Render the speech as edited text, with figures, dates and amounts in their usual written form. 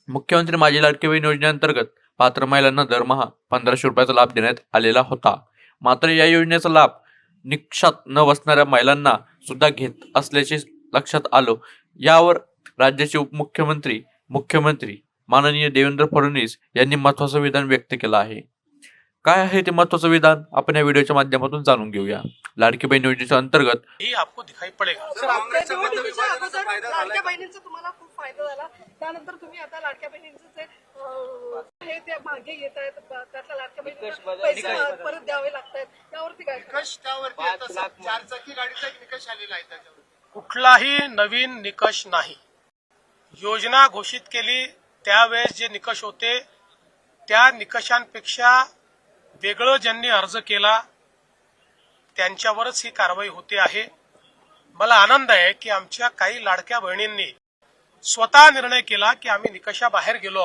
मुख्यमंत्री माझी लाडकी बहीण योजनेअंतर्गत पात्र महिलांना दरमहा 1500 रुपयाचा लाभ देण्यात आलेला होता. मात्र या योजनेचा लाभ निकषात न बसणाऱ्या महिलांना सुद्धा घेत असल्याचे लक्षात आलं. यावर राज्याचे उपमुख्यमंत्री मुख्यमंत्री माननीय देवेंद्र फडणवीस यांनी महत्त्वाचं विधान व्यक्त केलं आहे. काय आहे ते महत्त्वाचं विधान आपण या व्हिडिओच्या माध्यमातून जाणून घेऊया. लाडकी बहीण योजनेच्या अंतर्गत ही आपको दिखाई पडेगा. लाडक्या बहिणींचा तुम्हाला खूप फायदा झाला. त्यानंतर तुम्ही आता लाडक्या बहिणींचे हे ते मागे येत आहेत, त्यातल्या लाडक्या बहिणींना पैसे परत द्यावे लागतात. त्यावरती काय निकष त्यावरती आता चारचाकी गाडीचा एक निकष आलेला आहे त्याच्यावर. कुठलाही नवीन निकष नाही. योजना घोषित केली त्यावेळेस जे निकष होते त्या निकषांपेक्षा वेगळं ज्यांनी अर्ज केला त्यांच्यावरच ही कारवाई होते आहे. मला आनंद आहे की आमच्या काही लाडक्या बहिणींनी स्वतः निर्णय केला की आम्ही निकषाबाहेर गेलो